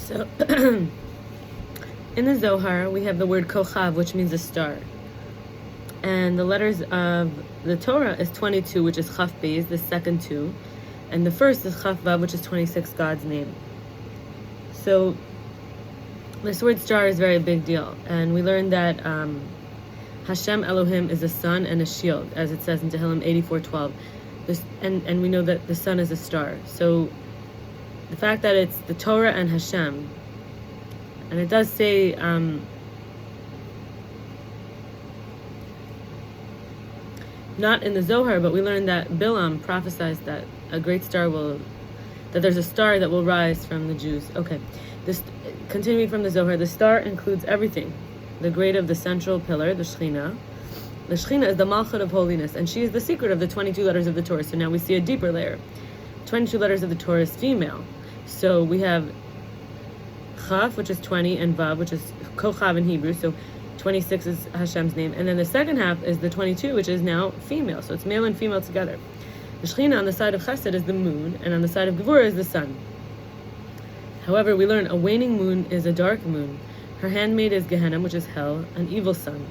So, in the Zohar, we have the word kochav, which means a star. And the letters of the Torah is 22, which is chaf beis, the second two. And the first is chaf vav, which is 26, God's name. So, this word star is a very big deal. And we learned that Hashem Elohim is a sun and a shield, as it says in Tehillim 84:12. And we know that the sun is a star. So, the fact that it's the Torah and Hashem, and it does say not in the Zohar, but we learned that Bilam prophesies that a great star that there's a star that will rise from the Jews. Okay, continuing from the Zohar, the star includes everything. The grade of the central pillar, the Shechina. The Shechina is the Malchut of holiness, and she is the secret of the 22 letters of the Torah. So now we see a deeper layer. 22 letters of the Torah is female. So we have Chaf, which is 20, and Vav, which is Kochav in Hebrew. So 26 is Hashem's name. And then the second half is the 22, which is now female. So it's male and female together. The Shechina on the side of Chesed is the moon, and on the side of Gevurah is the sun. However, we learn a waning moon is a dark moon. Her handmaid is Gehenna, which is hell, an evil sun.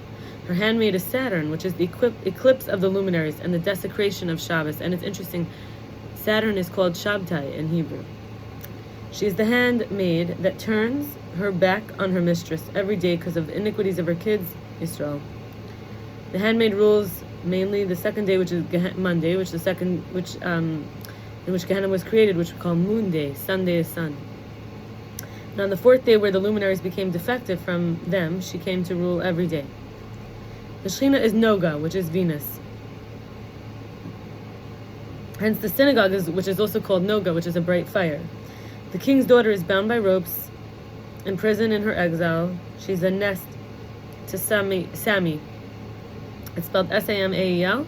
Her handmaid is Saturn, which is the eclipse of the luminaries and the desecration of Shabbos. And it's interesting, Saturn is called Shabtai in Hebrew. She is the handmaid that turns her back on her mistress every day because of the iniquities of her kids, Israel. The handmaid rules mainly the second day, which is Monday, which in which Gehenna was created, which we call Moon Day. Sunday is sun. And on the fourth day, where the luminaries became defective from them, she came to rule every day. The Shechina is Noga, which is Venus. Hence the synagogue which is also called Noga, which is a bright fire. The king's daughter is bound by ropes, in prison in her exile. She's a nest to Sami. It's spelled S-A-M-A-E-L.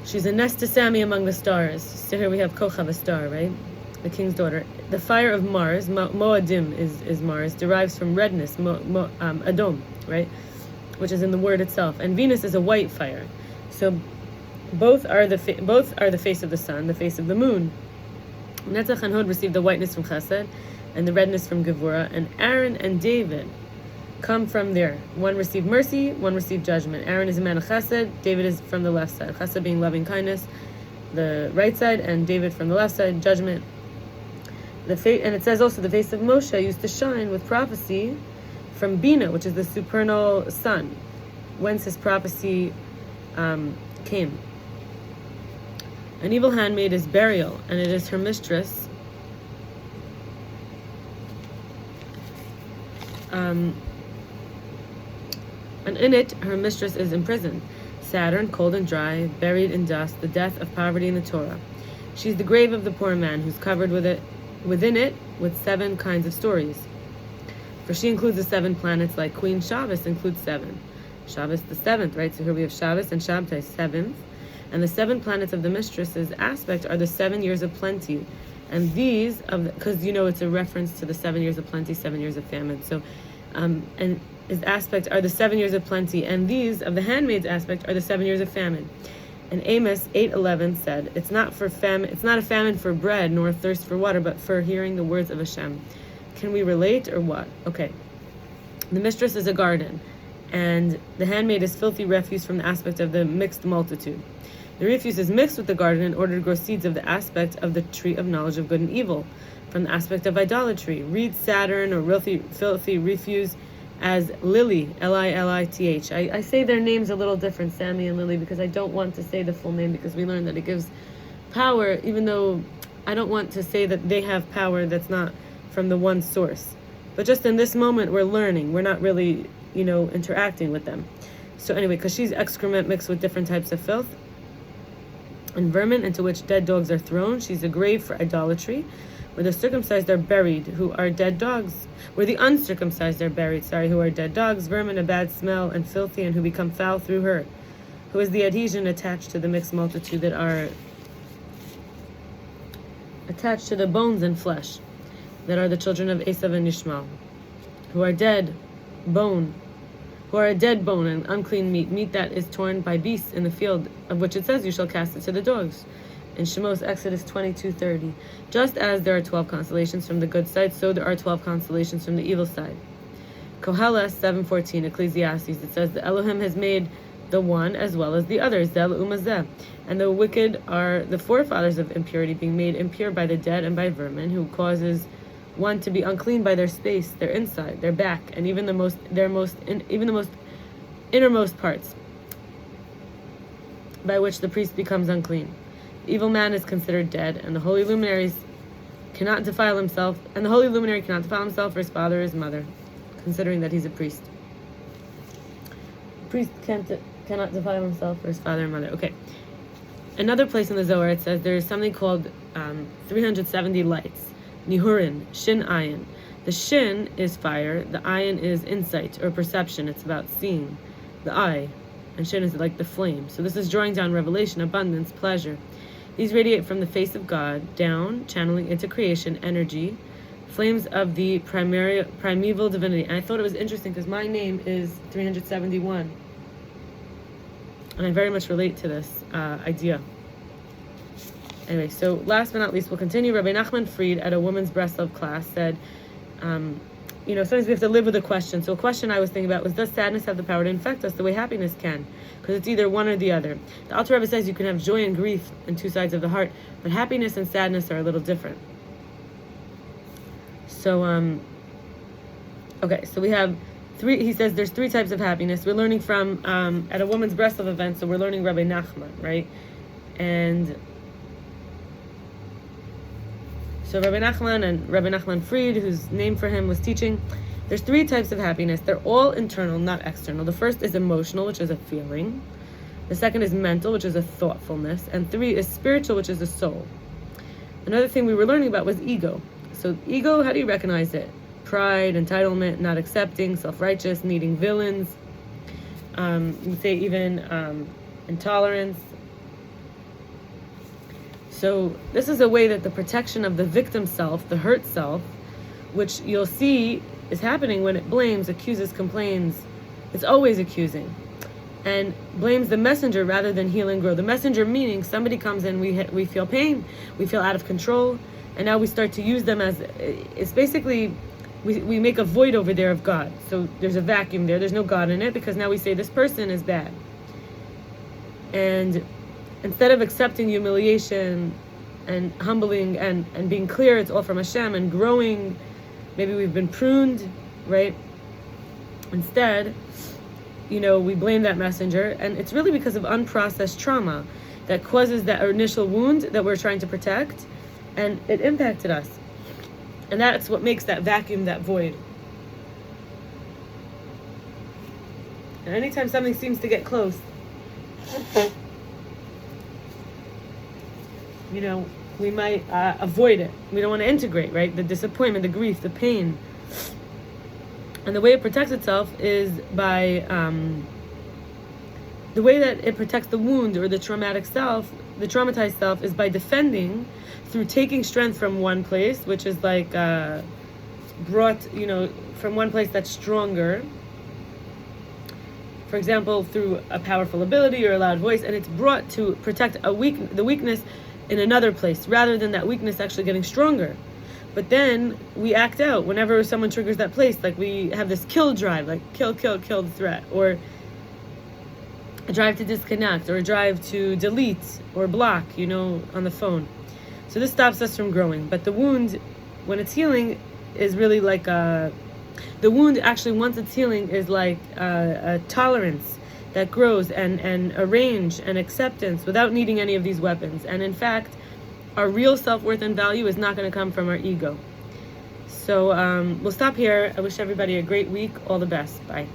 She's a nest to Sami among the stars. So here we have Kochav, a star, right? The king's daughter. The fire of Mars, Moadim is Mars, derives from redness, Adom, right? Which is in the word itself. And Venus is a white fire. So both are the face of the sun, the face of the moon. Netzach and Hod received the whiteness from Chesed and the redness from Gevurah, and Aaron and David come from there. One received mercy, one received judgment. Aaron is a man of Chesed, David is from the left side. Chesed being loving kindness, the right side, and David from the left side, judgment. And it says also the face of Moshe used to shine with prophecy from Bina, which is the supernal sun, whence his prophecy came. An evil handmaid is Burial, and it is her mistress. And in it, her mistress is imprisoned. Saturn, cold and dry, buried in dust, the death of poverty in the Torah. She's the grave of the poor man, who's covered within it with 7 kinds of stories. For she includes the 7 planets, like Queen Shabbos includes 7. Shabbos the 7th, right? So here we have Shabbos and Shabtai, 7th. And the 7 planets of the mistress's aspect are the 7 years of plenty. And these, because it's a reference to the 7 years of plenty, 7 years of famine. So, and his aspect are the 7 years of plenty. And these, of the handmaid's aspect, are the 7 years of famine. And Amos 8:11 said, it's not a famine for bread, nor thirst for water, but for hearing the words of Hashem. Can we relate, or what? Okay. The mistress is a garden, and the handmaid is filthy refuse from the aspect of the mixed multitude. The refuse is mixed with the garden in order to grow seeds of the aspect of the tree of knowledge of good and evil, from the aspect of idolatry. Read Saturn or filthy refuse as Lily, L-I-L-I-T-H. I say their names a little different, Sammy and Lily, because I don't want to say the full name, because we learned that it gives power, even though I don't want to say that they have power that's not from the one source. But just in this moment, we're learning. We're not really, interacting with them. So anyway, because she's excrement mixed with different types of filth and vermin into which dead dogs are thrown. She's a grave for idolatry, where the circumcised are buried, who are dead dogs. Where the uncircumcised are buried, who are dead dogs, vermin, a bad smell, and filthy, and who become foul through her, who is the adhesion attached to the mixed multitude that are attached to the bones and flesh, that are the children of Esav and Ishmael, who are a dead bone and unclean meat that is torn by beasts in the field, of which it says, you shall cast it to the dogs. In Shemos, Exodus 22:30. Just as there are 12 constellations from the good side, so there are 12 constellations from the evil side. Koheles 7:14, Ecclesiastes, it says, the Elohim has made the one as well as the others, and the wicked are the forefathers of impurity, being made impure by the dead and by vermin, who causes one to be unclean by their space, their inside, their back, and even the most innermost parts, by which the priest becomes unclean. The evil man is considered dead, and the holy luminary cannot defile himself for his father or his mother, considering that he's a priest. The priest cannot defile himself for his father and mother. Okay. Another place in the Zohar, it says there is something called 370 lights. Nihurin, Shin Ayin. The Shin is fire, the Ayin is insight or perception. It's about seeing, the eye. And Shin is like the flame. So this is drawing down revelation, abundance, pleasure. These radiate from the face of God, down, channeling into creation, energy, flames of the primeval divinity. And I thought it was interesting because my name is 371. And I very much relate to this idea. Anyway, so last but not least, we'll continue. Rabbi Nachman Fried at a woman's breslov class said, sometimes we have to live with a question. So a question I was thinking about was, does sadness have the power to infect us the way happiness can? Because it's either one or the other. The Alter Rebbe says you can have joy and grief on two sides of the heart, but happiness and sadness are a little different. So, so we have three. He says there's three types of happiness. We're learning from, at a woman's breslov event, so we're learning Rabbi Nachman, right? And so Rabbi Nachman and Rabbi Nachman Fried, whose name for him was teaching, there's three types of happiness. They're all internal, not external. The first is emotional, which is a feeling. The second is mental, which is a thoughtfulness. And three is spiritual, which is a soul. Another thing we were learning about was ego. So ego, how do you recognize it? Pride, entitlement, not accepting, self-righteous, needing villains. We say even intolerance. So this is a way that the protection of the victim self, the hurt self, which you'll see is happening when it blames, accuses, complains. It's always accusing. And blames the messenger rather than heal and grow. The messenger meaning somebody comes in, we feel pain, we feel out of control, and now we start to use them as, it's basically, we make a void over there of God. So there's a vacuum there, there's no God in it, because now we say this person is bad. And instead of accepting humiliation and humbling and being clear it's all from Hashem and growing, maybe we've been pruned, right? Instead, we blame that messenger, and it's really because of unprocessed trauma that causes that initial wound that we're trying to protect, and it impacted us. And that's what makes that vacuum, that void. And anytime something seems to get close, we might avoid it. We don't want to integrate, right? The disappointment, the grief, the pain. And the way it protects itself is by, the way that it protects the wound or the traumatic self, the traumatized self, is by defending through taking strength from one place, which is like brought, from one place that's stronger. For example, through a powerful ability or a loud voice, and it's brought to protect the weakness in another place, rather than that weakness actually getting stronger. But then we act out whenever someone triggers that place, like we have this kill drive, like kill the threat, or a drive to disconnect, or a drive to delete or block, on the phone. So this stops us from growing. But the wound, when it's healing, is really like the wound actually, once it's healing, is like a tolerance that grows and a range and acceptance without needing any of these weapons. And in fact, our real self-worth and value is not going to come from our ego. So we'll stop here. I wish everybody a great week. All the best. Bye.